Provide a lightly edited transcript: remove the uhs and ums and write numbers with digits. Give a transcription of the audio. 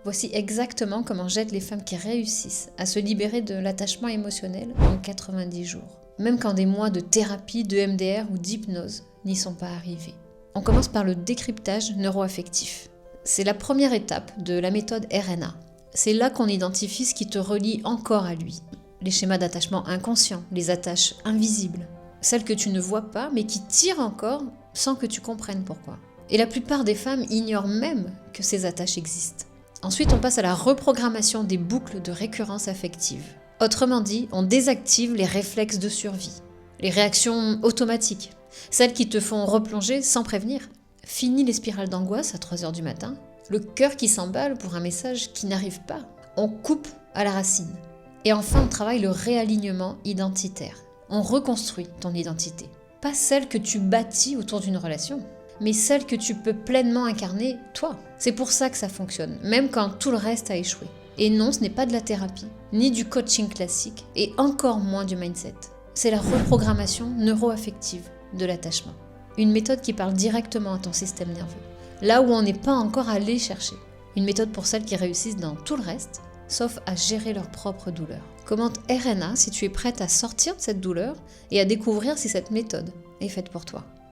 Voici exactement comment j'aide les femmes qui réussissent à se libérer de l'attachement émotionnel en 90 jours. Même quand des mois de thérapie, de MDR ou d'hypnose n'y sont pas arrivés. On commence par le décryptage neuroaffectif. C'est la première étape de la méthode RNA. C'est là qu'on identifie ce qui te relie encore à lui. Les schémas d'attachement inconscients, les attaches invisibles, celles que tu ne vois pas mais qui tirent encore sans que tu comprennes pourquoi. Et la plupart des femmes ignorent même que ces attaches existent. Ensuite, on passe à la reprogrammation des boucles de récurrence affective. Autrement dit, on désactive les réflexes de survie, les réactions automatiques, celles qui te font replonger sans prévenir. Fini les spirales d'angoisse à 3h du matin, le cœur qui s'emballe pour un message qui n'arrive pas. On coupe à la racine. Et enfin, on travaille le réalignement identitaire. On reconstruit ton identité. Pas celle que tu bâtis autour d'une relation, mais celle que tu peux pleinement incarner, toi. C'est pour ça que ça fonctionne, même quand tout le reste a échoué. Et non, ce n'est pas de la thérapie, ni du coaching classique, et encore moins du mindset. C'est la reprogrammation neuroaffective de l'attachement. Une méthode qui parle directement à ton système nerveux, là où on n'est pas encore allé chercher. Une méthode pour celles qui réussissent dans tout le reste, sauf à gérer leur propre douleur. Commente RNA si tu es prête à sortir de cette douleur et à découvrir si cette méthode est faite pour toi.